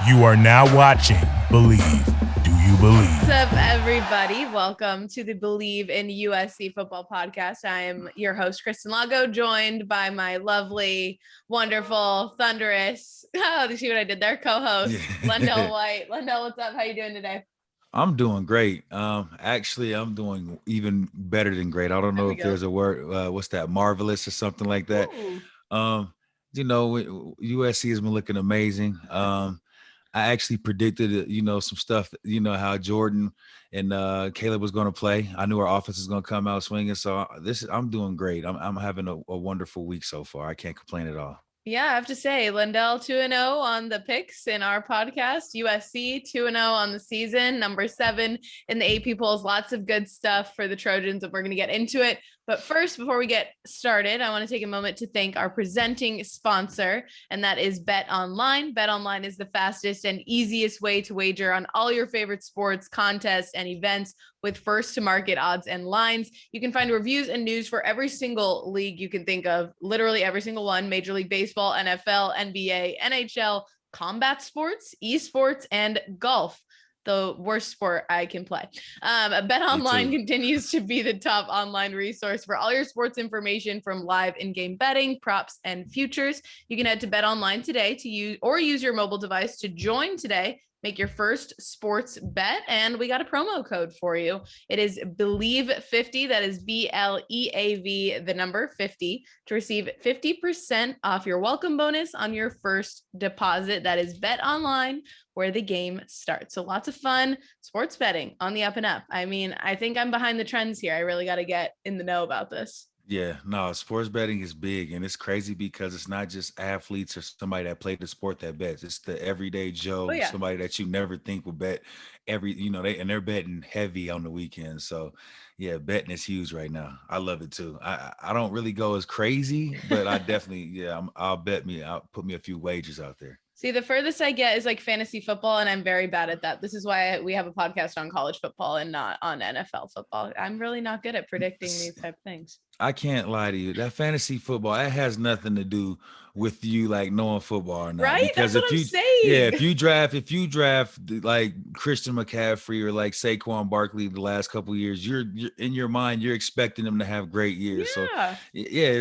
You are now watching Bleav. Do you believe? What's up, everybody? Welcome to the Bleav in USC football podcast. I am your host, Kristen Lago, joined by my lovely, wonderful, thunderous, you see what I did there? Co-host, Lendale White. Lendale, what's up? How you doing today? I'm doing great. Actually, I'm doing even better than great. I don't know if there's a word, what's that, marvelous or something like that. USC has been looking amazing. I actually predicted, some stuff, how Jordan and Caleb was going to play. I knew our offense was going to come out swinging. So I'm doing great. I'm having a wonderful week so far. I can't complain at all. Yeah, I have to say, Lendale 2-0 on the picks in our podcast. USC 2-0 on the season, number 7 in the AP polls. Lots of good stuff for the Trojans, and we're going to get into it. But first, before we get started, I want to take a moment to thank our presenting sponsor, and that is Bet Online. Bet Online is the fastest and easiest way to wager on all your favorite sports, contests, and events with first to market odds and lines. You can find reviews and news for every single league you can think of, literally every single one: Major League Baseball, NFL, NBA, NHL, combat sports, esports, and golf. The worst sport I can play. Bet Online continues to be the top online resource for all your sports information, from live in-game betting, props, and futures. You can head to Bet Online today to use your mobile device to join today. Make your first sports bet, and we got a promo code for you. It is Bleav50. That is BLEAV, the number 50, to receive 50% off your welcome bonus on your first deposit. That is Bet Online, where the game starts. So lots of fun sports betting on the up and up. I mean, I think I'm behind the trends here. I really got to get in the know about this. Yeah, no, sports betting is big, and it's crazy because it's not just athletes or somebody that played the sport that bets. It's the everyday Joe, somebody that you never think would bet they're betting heavy on the weekend. So yeah, betting is huge right now. I love it too. I don't really go as crazy, but I definitely, I'll put me a few wagers out there. See, the furthest I get is like fantasy football, and I'm very bad at that. This is why we have a podcast on college football and not on NFL football. I'm really not good at predicting these type of things. I can't lie to you. That fantasy football, that has nothing to do with you like knowing football or not. Right? Because That's what I'm saying. Yeah, if you draft like Christian McCaffrey or like Saquon Barkley the last couple of years, you're in your mind, you're expecting them to have great years. Yeah.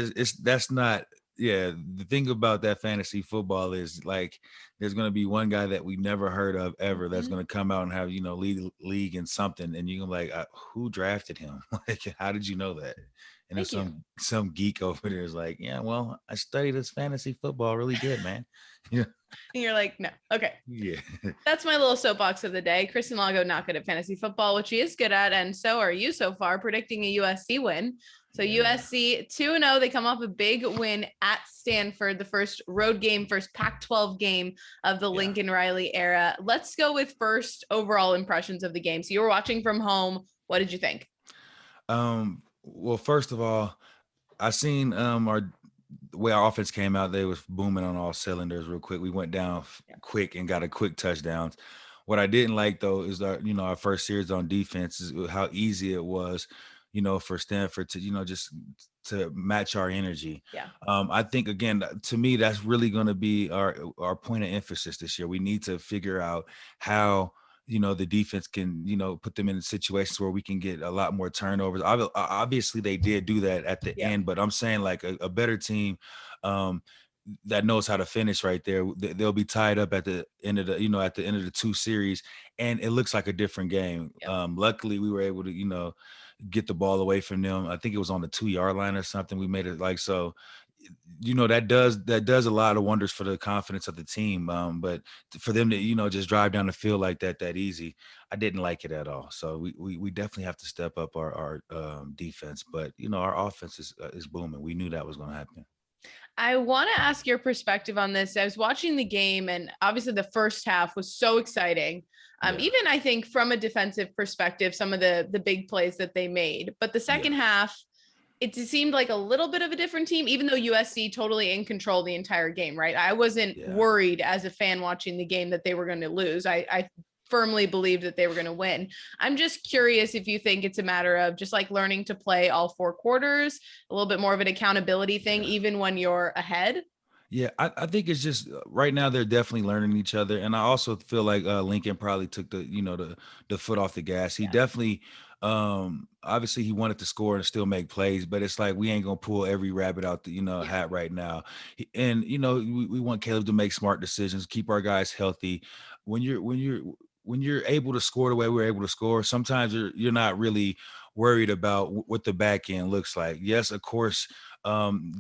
So that's not. Yeah, the thing about that fantasy football is like there's going to be one guy that we never heard of ever that's going to come out and have, league in something. And you're like, who drafted him? Like, how did you know that? And there's some geek over there is like, yeah, well, I studied this fantasy football really good, man. Yeah. And you're like, no. Okay. Yeah. That's my little soapbox of the day. Kristen Lago not good at fantasy football, which she is good at. And so are you so far, predicting a USC win. So USC 2-0, they come off a big win at Stanford, the first road game, first Pac-12 game of the Lincoln Riley era. Let's go with first overall impressions of the game. So you were watching from home. What did you think? Well, first of all, I seen the way our offense came out. They was booming on all cylinders real quick. We went down quick and got a quick touchdowns. What I didn't like though is our first series on defense is how easy it was, for Stanford to, just to match our energy. Yeah. I think again, to me, that's really going to be our point of emphasis this year. We need to figure out how the defense can, put them in situations where we can get a lot more turnovers. Obviously, they did do that at the end, but I'm saying like a better team that knows how to finish right there. They'll be tied up at the end of the 2 series, and it looks like a different game. Yep. Luckily, we were able to, get the ball away from them. I think it was on the 2-yard line or something. We made it like so. That does a lot of wonders for the confidence of the team. But for them to, just drive down the field like that easy, I didn't like it at all. So we definitely have to step up our defense. But, our offense is booming. We knew that was going to happen. I want to ask your perspective on this. I was watching the game, and obviously the first half was so exciting. Even I think from a defensive perspective, some of the big plays that they made, but the second half, it seemed like a little bit of a different team, even though USC totally in control the entire game, right? I wasn't worried as a fan watching the game that they were going to lose. I firmly believed that they were going to win. I'm just curious if you think it's a matter of just like learning to play all 4 quarters, a little bit more of an accountability thing, even when you're ahead. Yeah, I think it's just right now they're definitely learning each other, and I also feel like Lincoln probably took the foot off the gas. He Yeah. definitely, obviously he wanted to score and still make plays, but it's like we ain't gonna pull every rabbit out the Yeah. hat right now. And we want Caleb to make smart decisions, keep our guys healthy. When you're able to score the way we're able to score, sometimes you're not really worried about what the back end looks like. Yes, of course,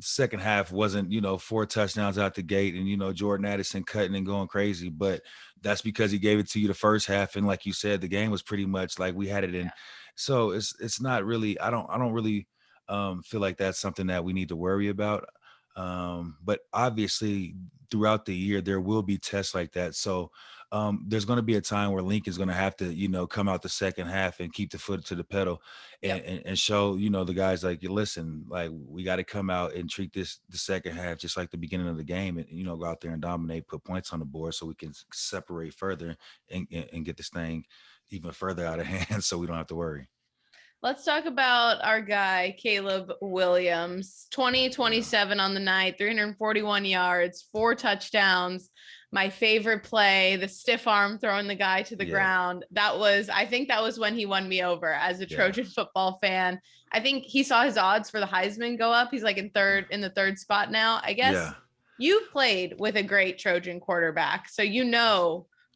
second half wasn't 4 touchdowns out the gate and Jordan Addison cutting and going crazy, but that's because he gave it to you the first half, and like you said, the game was pretty much like we had it in. So it's not really, I don't really feel like that's something that we need to worry about. But obviously throughout the year there will be tests like that. So there's going to be a time where Lincoln's going to have to come out the second half and keep the foot to the pedal Yep. and show the guys like, listen, like we got to come out and treat this the second half just like the beginning of the game, and go out there and dominate, put points on the board so we can separate further and get this thing even further out of hand so we don't have to worry. Let's talk about our guy, Caleb Williams, 20-27 on the night, 341 yards, 4 touchdowns. My favorite play, the stiff arm throwing the guy to the ground. I think that was when he won me over as a Trojan football fan. I think he saw his odds for the Heisman go up. He's like in the third spot now. I guess you played with a great Trojan quarterback, so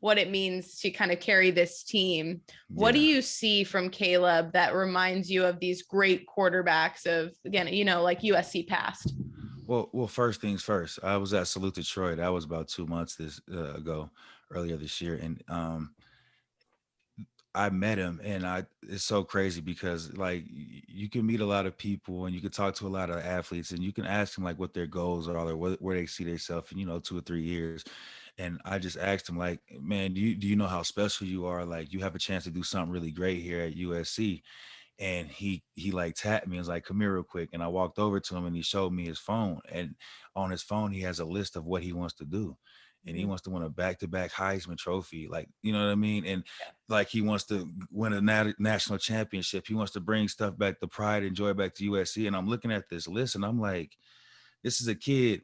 what it means to kind of carry this team. What do you see from Caleb that reminds you of these great quarterbacks of, again, like USC past? Well, first things first, I was at Salute to Troy. That was about 2 months ago, earlier this year. And I met him, and it's so crazy because like you can meet a lot of people and you can talk to a lot of athletes and you can ask them like what their goals are or where they see themselves in 2 or 3 years. And I just asked him like, man, do you know how special you are? Like you have a chance to do something really great here at USC. And he like tapped me and was like, come here real quick. And I walked over to him and he showed me his phone. And on his phone, he has a list of what he wants to do. And he wants to win a back-to-back Heisman Trophy. Like, you know what I mean? And like he wants to win a national championship. He wants to bring stuff back, the pride and joy back to USC. And I'm looking at this list and I'm like, this is a kid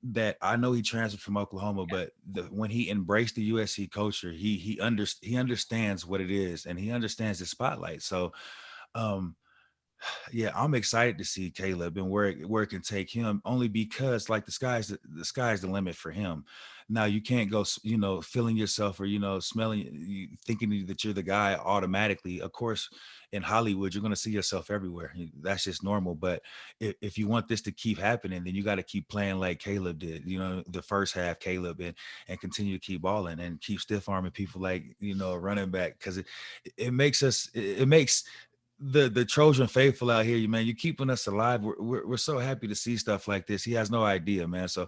that I know he transferred from Oklahoma, but when he embraced the USC culture, he understands what it is and he understands the spotlight. So yeah, I'm excited to see Caleb and where it can take him, only because like the sky's the limit for him. Now you can't go, feeling yourself or smelling, thinking that you're the guy automatically. Of course, in Hollywood, you're going to see yourself everywhere. That's just normal. But if you want this to keep happening, then you got to keep playing like Caleb did. The first half, Caleb, and continue to keep balling and keep stiff arming people like running back, because it makes the Trojan faithful out here, man, you're keeping us alive. We're so happy to see stuff like this. He has no idea, man. So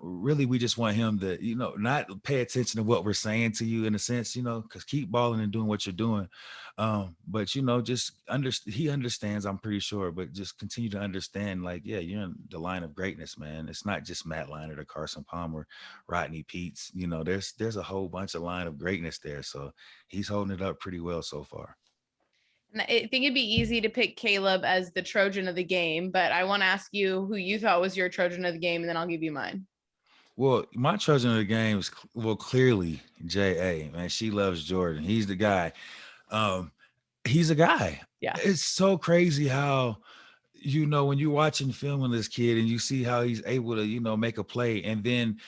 really, we just want him to, not pay attention to what we're saying to you in a sense, because keep balling and doing what you're doing. But just he understands, I'm pretty sure, but just continue to understand, like, yeah, you're in the line of greatness, man. It's not just Matt Leinart or Carson Palmer, Rodney Peets. There's a whole bunch of line of greatness there. So he's holding it up pretty well so far. And I think it'd be easy to pick Caleb as the Trojan of the game, but I want to ask you who you thought was your Trojan of the game, and then I'll give you mine. Well, my Trojan of the game is clearly J.A. Man, she loves Jordan. He's the guy. He's a guy. Yeah. It's so crazy how, when you're watching film on this kid and you see how he's able to, make a play, and then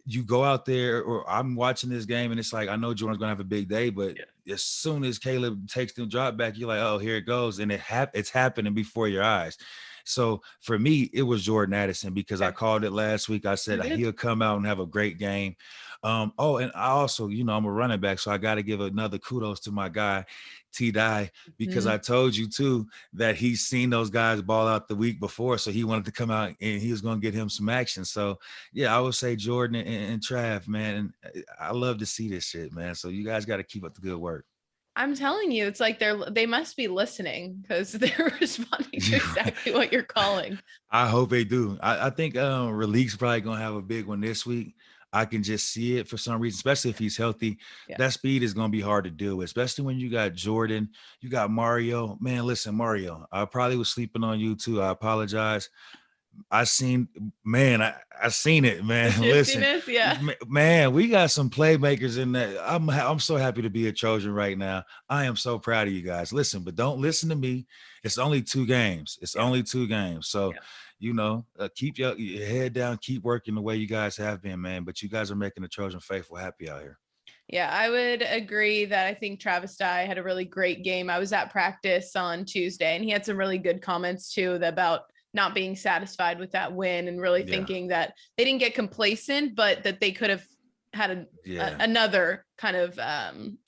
you go out there, or I'm watching this game and it's like, I know Jordan's gonna have a big day, but as soon as Caleb takes the drop back, you're like, oh, here it goes. And it's happening before your eyes. So for me, it was Jordan Addison, because I called it last week. I said he'll come out and have a great game. And I also, I'm a running back, so I got to give another kudos to my guy, T-Dye, because I told you too that he's seen those guys ball out the week before, so he wanted to come out and he was going to get him some action. So yeah, I would say Jordan and Trav, man. And I love to see this shit, man. So you guys got to keep up the good work. I'm telling you, it's like they must be listening, because they're responding to exactly what you're calling. I hope they do. I think Relik's probably gonna have a big one this week. I can just see it for some reason, especially if he's healthy. That speed is gonna be hard to deal with, especially when you got Jordan, you got Mario. Man, listen, Mario, I probably was sleeping on you too. I apologize. I seen it, man. The Listen, shiftiness, yeah. man, we got some playmakers in that. I'm so happy to be a Trojan right now. I am so proud of you guys. Listen, but don't listen to me. It's only 2 games. It's only 2 games. So, keep your head down, keep working the way you guys have been, man. But you guys are making the Trojan faithful happy out here. Yeah, I would agree that I think Travis Dye had a really great game. I was at practice on Tuesday and he had some really good comments too about not being satisfied with that win and really thinking that they didn't get complacent, but that they could have had another kind of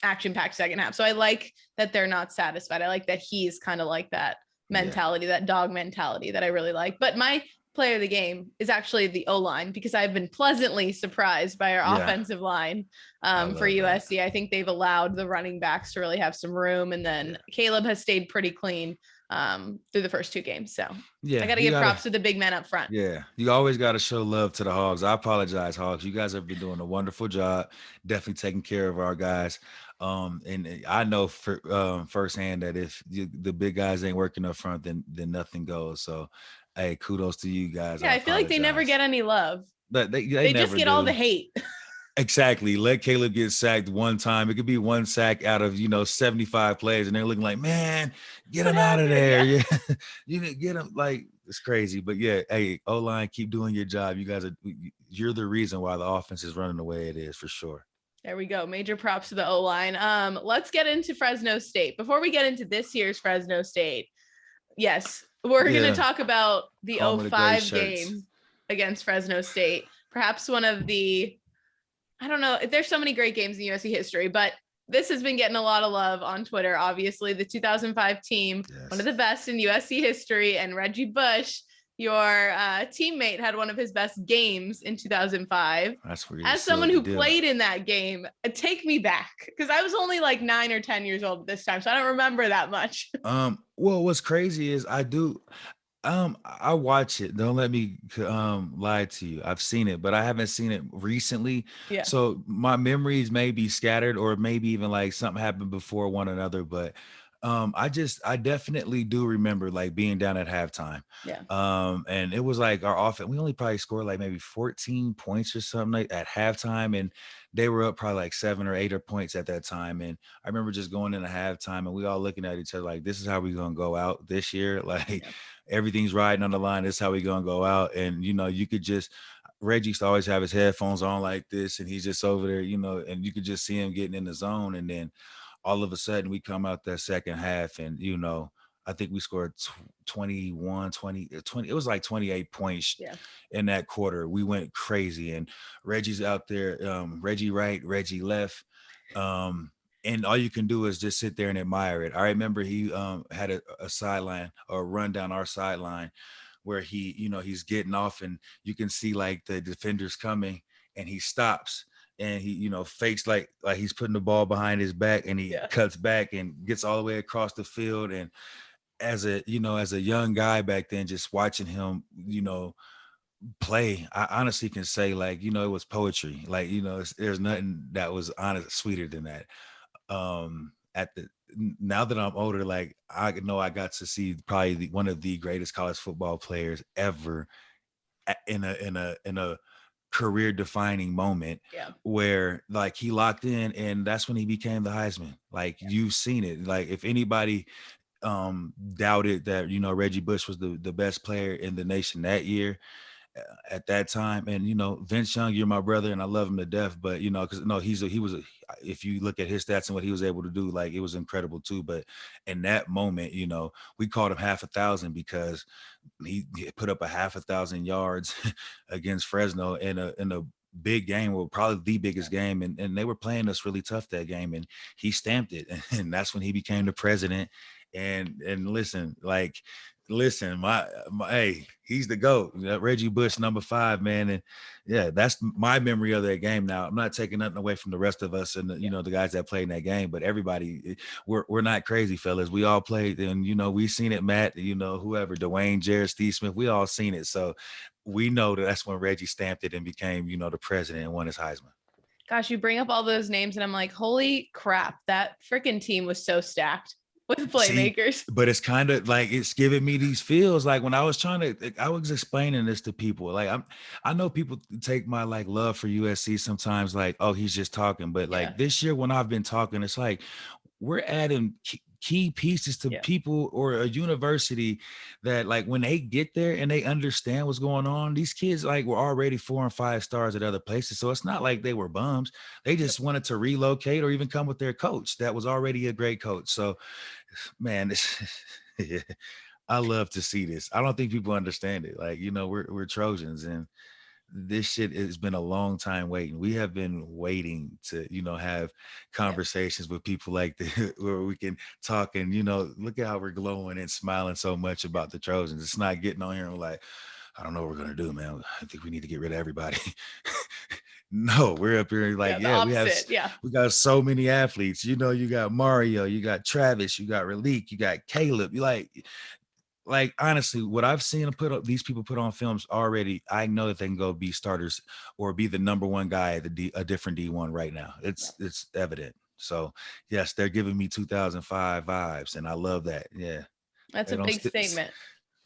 action-packed second half. So I like that they're not satisfied. I like that he's kind of like that mentality, that dog mentality that I really like. But my player of the game is actually the O-line because I've been pleasantly surprised by our offensive line for USC. I think they've allowed the running backs to really have some room. And then Caleb has stayed pretty clean through the first 2 games. So I got to give props to the big men up front. Yeah. You always got to show love to the Hogs. I apologize, Hogs. You guys have been doing a wonderful job. Definitely taking care of our guys. And I know firsthand that if the big guys ain't working up front, then nothing goes. So, hey, kudos to you guys. Yeah, I feel like they never get any love. But they just never get all the hate. Exactly. Let Caleb get sacked one time. It could be 1 sack out of 75 plays, and they're looking like, man, get him out of there. Yeah, you can get him. Like, it's crazy. But yeah, hey, O-line, keep doing your job. You guys you're the reason why the offense is running the way it is, for sure. There we go. Major props to the O-line. Let's get into Fresno State. Before we get into this year's Fresno State, yes, we're going to talk about the 05 game against Fresno State. Perhaps one of the, I don't know, there's so many great games in USC history, but this has been getting a lot of love on Twitter. Obviously, the 2005 team, one of the best in USC history, and Reggie Bush, your teammate, had one of his best games in 2005. As someone who played in that game, take me back, because I was only like 9 or 10 years old at this time, so I don't remember that much. Well, what's crazy is I watch it. Don't let me lie to you. I've seen it, but I haven't seen it recently. Yeah. So my memories may be scattered, or maybe even like something happened before one another. But I definitely do remember like being down at halftime. Yeah. And it was like our offense, we only probably scored like maybe 14 points or something like at halftime. And they were up probably like 7 or 8 points at that time. And I remember just going into halftime and we all looking at each other like, this is how we're going to go out this year. Like everything's riding on the line. This is how we're going to go out. And, you could just, Reggie used to always have his headphones on like this, and he's just over there, and you could just see him getting in the zone. And then all of a sudden we come out that second half and, I think we scored 21, 20, it was like 28 points in that quarter. We went crazy, and Reggie's out there, Reggie right, Reggie left. And all you can do is just sit there and admire it. I remember he had a sideline or a run down our sideline where he, he's getting off and you can see like the defenders coming and he stops. And he, fakes like he's putting the ball behind his back, and he cuts back and gets all the way across the field. And as a young guy back then, just watching him, play, I honestly can say like, it was poetry. Like, there's nothing that was sweeter than that. Now that I'm older, like I know I got to see probably one of the greatest college football players ever in a career defining moment where like he locked in, and that's when he became the Heisman. Like you've seen it. Like if anybody doubted that, Reggie Bush was the best player in the nation that year at that time. And, Vince Young, you're my brother and I love him to death, but because if you look at his stats and what he was able to do, like it was incredible too. But in that moment, we called him 1,000 because he put up 1,000 yards against Fresno in a big game, or probably the biggest game, and they were playing us really tough that game, and he stamped it, and that's when he became the president. And listen, my hey, he's the GOAT. Reggie Bush, number 5, man. And yeah, that's my memory of that game. Now I'm not taking nothing away from the rest of us and the guys that played in that game, but everybody, we're not crazy, fellas. We all played, and we seen it, Matt, whoever, Dwayne, Jared, Steve Smith, we all seen it. So we know that's when Reggie stamped it and became the president and won his Heisman. Gosh, you bring up all those names and I'm like, holy crap, that freaking team was so stacked. with See, playmakers. but it's kind of like it's giving me these feels like when I was explaining this to people. Like I know people take my like love for USC sometimes like, oh, he's just talking. But Yeah. like this year when I've been talking, it's like we're adding key pieces to Yeah. people or a university that like when they get there and they understand what's going on, these kids like were already 4 and 5 stars at other places. So it's not like they were bums. They just wanted to relocate or even come with their coach that was already a great coach. So man, I love to see this. I don't think people understand it. Like, we're Trojans and this shit has been a long time waiting. We have been waiting to, have conversations with people like this where we can talk and, look at how we're glowing and smiling so much about the Trojans. It's not getting on here and like, I don't know what we're going to do, man. I think we need to get rid of everybody. No, we're up here like, we got so many athletes. You got Mario, you got Travis, you got Raleek, you got Caleb. You like honestly, what I've seen these people put on films already, I know that they can go be starters or be the number one guy at a different D1 right now. It's evident. So yes, they're giving me 2005 vibes, and I love that. Yeah, that's a big statement.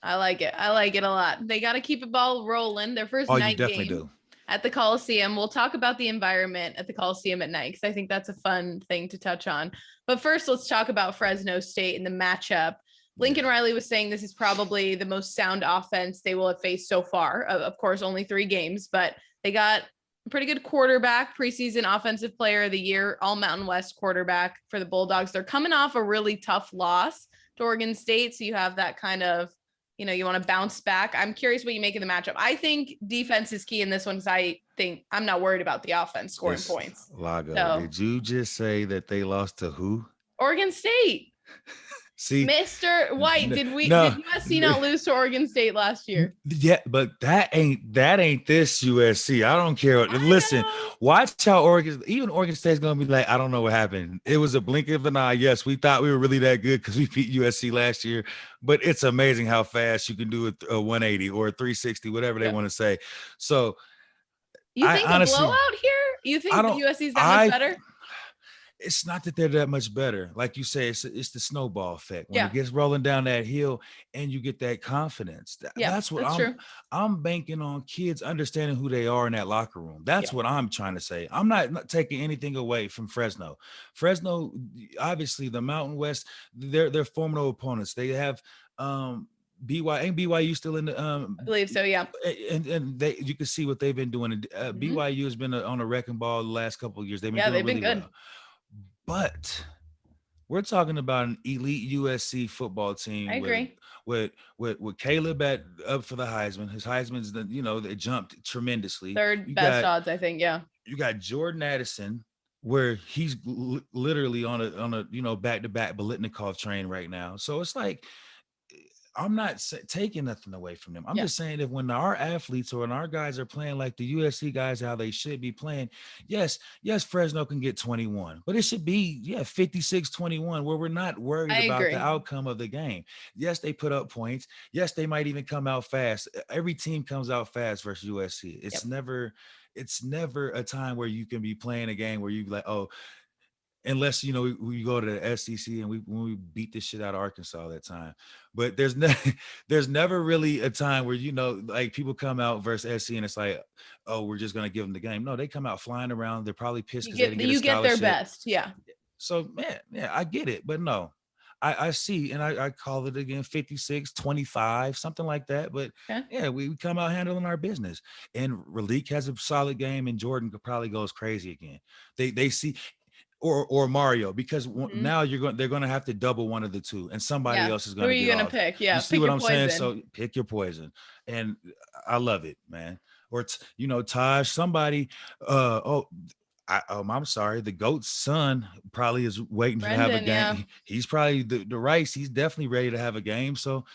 I like it. I like it a lot. They got to keep the ball rolling. Their first night game at the Coliseum. We'll talk about the environment at the Coliseum at night because I think that's a fun thing to touch on. But first, let's talk about Fresno State and the matchup. Lincoln Riley was saying this is probably the most sound offense they will have faced so far. Of course, only 3 games, but they got a pretty good quarterback, preseason offensive player of the year, all Mountain West quarterback for the Bulldogs. They're coming off a really tough loss to Oregon State. So you have that kind of, you want to bounce back. I'm curious what you make of the matchup. I think defense is key in this one because I think I'm not worried about the offense scoring points. Lago, did you just say that they lost to who? Oregon State. See, Mr. White, did USC not lose to Oregon State last year? Yeah, but that ain't this USC. I don't care. Listen, watch how Oregon State's gonna be like, I don't know what happened. It was a blink of an eye. Yes, we thought we were really that good because we beat USC last year, but it's amazing how fast you can do a 180 or a 360, whatever they want to say. So you think honestly, a blowout here? You think the USC is that much better? It's not that they're that much better. Like you say, it's the snowball effect. When it gets rolling down that hill and you get that confidence. That's what I'm banking on kids understanding who they are in that locker room. That's what I'm trying to say. I'm not taking anything away from Fresno. Fresno, obviously the Mountain West, they're formidable opponents. They have BYU still in the I Bleav so, yeah. And you can see what they've been doing. BYU has been on a wrecking ball the last couple of years. They've been doing really good. Well. But we're talking about an elite USC football team. I agree. With Caleb up for the Heisman. His Heisman's they jumped tremendously. Third best odds, I think. Yeah. You got Jordan Addison, where he's literally on a back-to-back Biletnikoff train right now. So it's like I'm not taking nothing away from them. I'm just saying that when our athletes or when our guys are playing like the USC guys, how they should be playing, yes, Fresno can get 21, but it should be, 56-21, where we're not worried about the outcome of the game. Yes, they put up points. Yes, they might even come out fast. Every team comes out fast versus USC. It's never a time where you can be playing a game where you be like, oh, unless we go to the SEC and when we beat the shit out of Arkansas that time. But there's never really a time where like people come out versus SC and it's like, oh, we're just gonna give them the game. No, they come out flying around. They're probably pissed because they didn't get a scholarship. You get their best, yeah. So I get it, but no, I see, and I call it again 56-25, something like that. But we come out handling our business. And Raleek has a solid game, and Jordan probably goes crazy again. They see. Or Mario, because now they're going to have to double one of the two, and somebody else is going to. Who are you going to pick? Yeah, you see what I'm saying? So pick your poison, and I love it, man. Or Taj, somebody. I'm sorry, the GOAT's son probably is waiting to have a game. Yeah. He's probably the Rice. He's definitely ready to have a game. So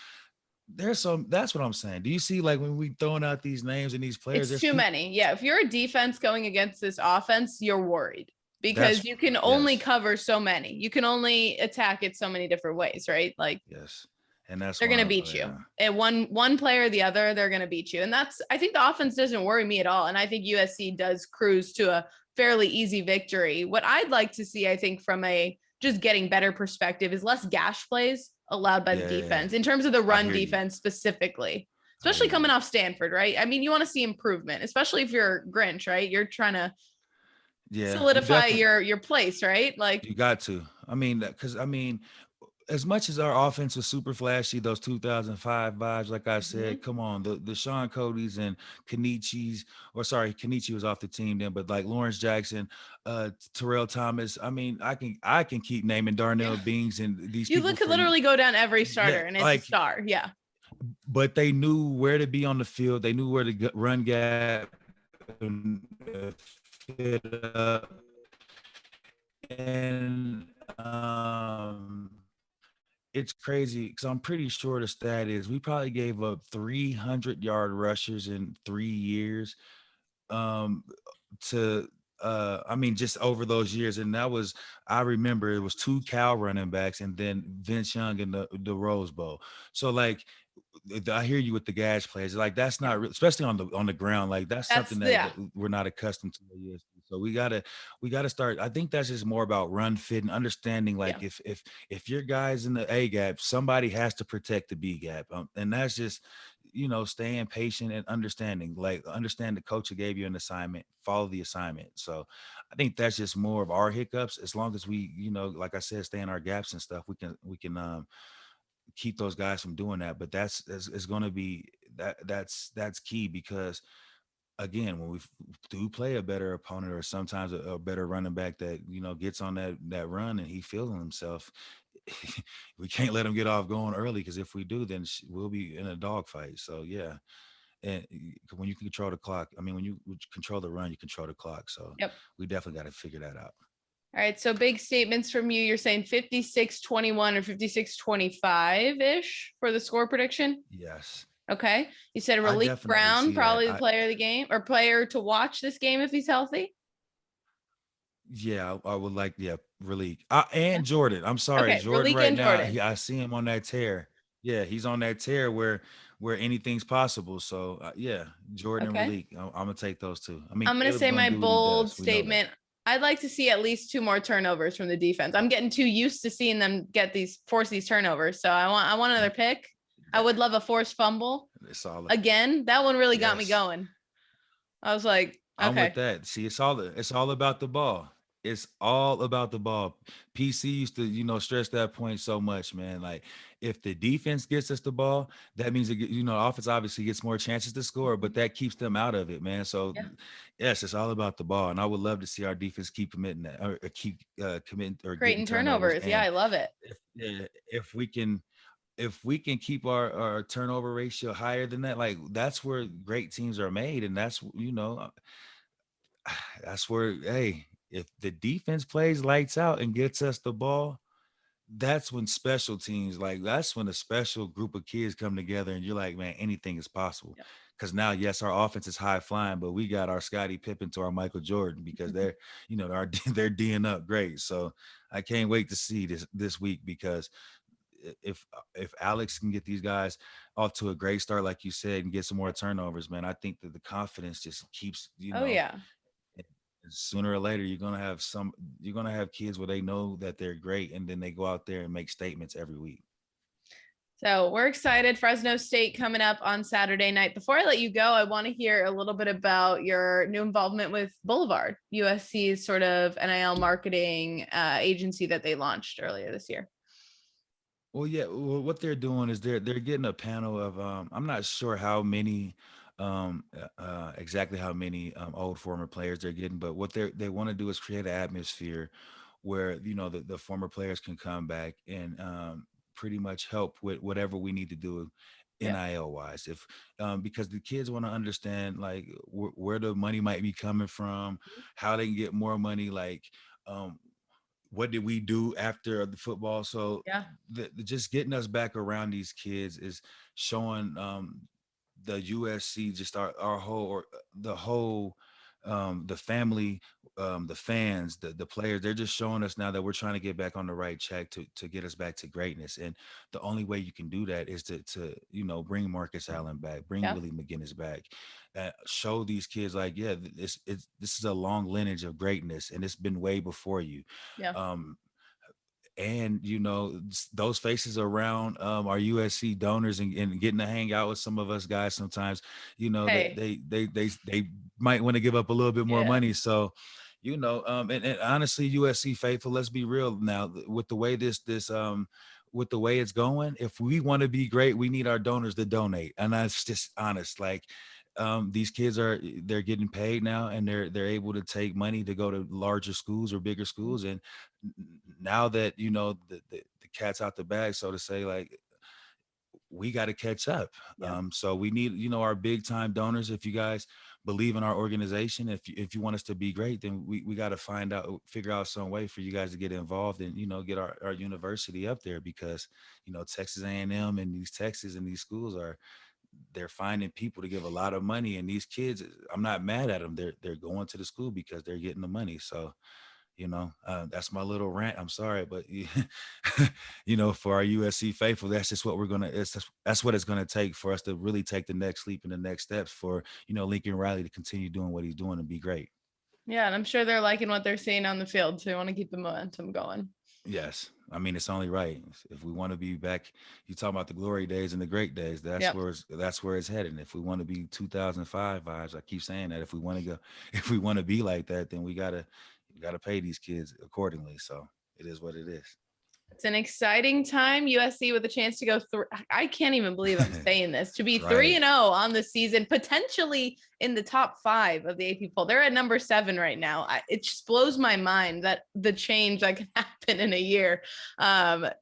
that's what I'm saying. Do you see, like, when we throwing out these names and these players, it's too many. Yeah, if you're a defense going against this offense, you're worried. Because you can only cover so many. You can only attack it so many different ways, right? Like, yes. And they're going to beat you. And one player or the other, they're going to beat you. And I think the offense doesn't worry me at all. And I think USC does cruise to a fairly easy victory. What I'd like to see, I think, from a just getting better perspective is less gash plays allowed by the defense in terms of the run defense specifically, especially coming off Stanford, right? I mean, you want to see improvement, especially if you're Grinch, right? You're trying to solidify your place, right? Like you got to. I mean, because as much as our offense was super flashy, those 2005 vibes, like I said, come on, the Sean Cody's and Kenichi was off the team then, but like Lawrence Jackson, Terrell Thomas. I mean, I can keep naming Darnell Bings and these people. You could literally go down every starter and it's like, a star. Yeah. But they knew where to be on the field. They knew where to run gap and fit up. And it's crazy because I'm pretty sure the stat is we probably gave up 300-yard rushers in 3 years just over those years. And that was, I remember it was 2 Cal running backs and then Vince Young in the Rose Bowl. So like, I hear you with the gash plays. Like that's not especially on the ground. Like that's something that we're not accustomed to. So we gotta start. I think that's just more about run fit and understanding. Like if your guy's in the A gap, somebody has to protect the B gap, and that's just staying patient and understanding. Like understand the coach who gave you an assignment, follow the assignment. So I think that's just more of our hiccups. As long as we, like I said, stay in our gaps and stuff, we can keep those guys from doing that. But that's going to be that's key because again, when we do play a better opponent or sometimes a better running back that gets on that run and he feeling himself, we can't let him get off going early because if we do, then we'll be in a dogfight. So yeah, and when you control the clock, I mean, when you control the run, you control the clock. So we definitely got to figure that out. All right. So big statements from you. You're saying 56-21 or 56-25-ish for the score prediction? Yes. Okay. You said Raleek Brown, probably the player of the game or player to watch this game if he's healthy? Yeah, I would like, Raleek. And Jordan. I'm sorry, Jordan Raleek right and now. Jordan. I see him on that tear. Yeah, he's on that tear where anything's possible. So Jordan and Raleek. I'm gonna take those two. I mean, I'm gonna say my bold statement. I'd like to see at least 2 more turnovers from the defense. I'm getting too used to seeing them force these turnovers. So I want another pick. I would love a forced fumble. Again, that one really got me going. I was like, okay. I'm with that. See, it's all about the ball. It's all about the ball. PC used to, stress that point so much, man. Like if the defense gets us the ball, that means offense obviously gets more chances to score, but that keeps them out of it, man. So yes, it's all about the ball. And I would love to see our defense keep committing that or keep committing or creating turnovers. Yeah, I love it. If we can keep our turnover ratio higher than that, like that's where great teams are made. And that's, that's where, hey, if the defense plays lights out and gets us the ball, that's when special teams, like that's when a special group of kids come together and you're like, man, anything is possible. Because now, yes, our offense is high flying, but we got our Scottie Pippen to our Michael Jordan because they're D'ing up great. So I can't wait to see this week because if Alex can get these guys off to a great start, like you said, and get some more turnovers, man, I think that the confidence just keeps, sooner or later you're gonna have kids where they know that they're great, and then they go out there and make statements every week. So we're excited. Fresno State coming up on Saturday night. Before I let you go, I want to hear a little bit about your new involvement with Boulevard, USC's sort of NIL marketing agency that they launched earlier this year. Well, yeah, what they're doing is they're getting a panel of I'm not sure how many exactly how many old former players they're getting, but what they want to do is create an atmosphere where the former players can come back and pretty much help with whatever we need to do NIL wise, if because the kids want to understand like where the money might be coming from, how they can get more money, like what did we do after the football. So just getting us back around these kids is showing the USC, just our whole, or the whole, the family, the fans, the players, they're just showing us now that we're trying to get back on the right track to get us back to greatness. And the only way you can do that is to bring Marcus Allen back, bring Willie McGinnis back, show these kids like, this is a long lineage of greatness and it's been way before you. and those faces around our USC donors and getting to hang out with some of us guys sometimes, Hey. they might want to give up a little bit more Yeah. money. So, and honestly, USC faithful, let's be real now with the way with the way it's going. If we want to be great, we need our donors to donate. And that's just honest. Like, these kids they're getting paid now, and they're able to take money to go to larger schools or bigger schools. And now that the cat's out the bag, so to say, like, we got to catch up. Yeah. So we need our big time donors. If you guys Bleav in our organization, if you want us to be great, then we got to figure out some way for you guys to get involved and get our university up there, because Texas A&M and these Texas and these schools they're finding people to give a lot of money, and these kids, I'm not mad at them. They're going to the school because they're getting the money. So that's my little rant. I'm sorry, but for our USC faithful, that's just what that's what it's gonna take for us to really take the next leap and the next steps for Lincoln Riley to continue doing what he's doing and be great. Yeah, and I'm sure they're liking what they're seeing on the field, so we want to keep the momentum going. Yes. I mean, it's only right. If we want to be back, you talk about the glory days and the great days, that's where it's heading. If we want to be 2005 vibes, I keep saying that if we want to be like that, then we gotta pay these kids accordingly. So it is what it is. It's an exciting time. USC with a chance to go through. I can't even Bleav I'm saying this, to be 3-0 on the season, potentially in the top 5 of the AP poll. They're at number 7 right now. It just blows my mind that the change that can happen in a year.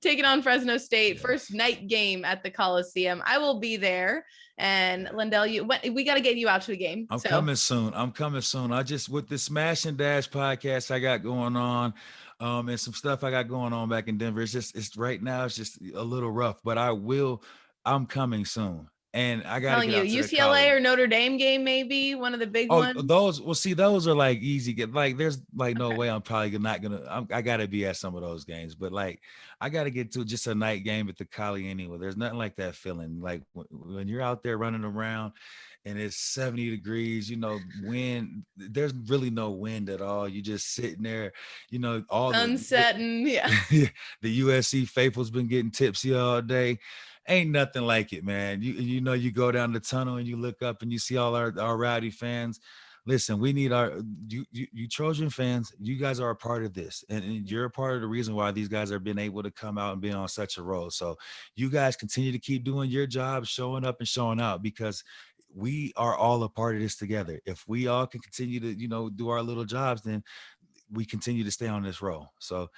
Taking on Fresno State, first night game at the Coliseum. I will be there. And Lendale, we got to get you out to the game. I'm coming soon. I just, with the Smash and Dash podcast I got going on, and some stuff I got going on back in Denver. It's right now, it's just a little rough, but I'm coming soon. And I got to get out to UCLA or Notre Dame game, maybe one of the big ones. Those are like easy. There's like no way I'm probably not gonna. I got to be at some of those games, but like I got to get to just a night game at the Coli anyway. There's nothing like that feeling. Like when you're out there running around and it's 70 degrees, wind. There's really no wind at all. You just sitting there, all unsetting. The USC faithful's been getting tipsy all day. Ain't nothing like it, man. You go down the tunnel and you look up and you see all our rowdy fans. Listen, we need you Trojan fans. You guys are a part of this, and you're a part of the reason why these guys are being able to come out and be on such a roll. So you guys continue to keep doing your job, showing up and showing out, because we are all a part of this together. If we all can continue to do our little jobs, then we continue to stay on this roll. So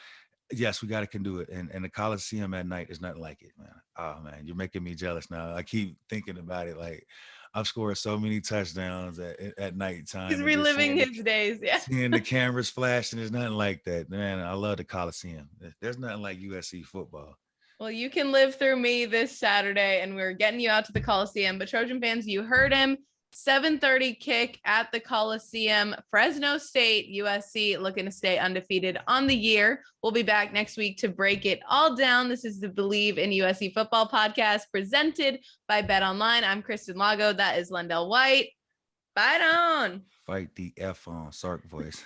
yes, we can do it. And the Coliseum at night is nothing like it, man. Oh man, you're making me jealous now. I keep thinking about it. Like, I've scored so many touchdowns at nighttime. He's reliving his days. Yeah. Seeing the cameras flashing, there's nothing like that, man. I love the Coliseum. There's nothing like USC football. Well, you can live through me this Saturday, and we're getting you out to the Coliseum. But Trojan fans, you heard him. 7:30 kick at the Coliseum. Fresno State, USC looking to stay undefeated on the year. We'll be back next week to break it all down. This is the Bleav in USC Football podcast presented by Bet Online. I'm Kristen Lago. That is Lendale White. Bye, Don. Fight the F on Sark voice.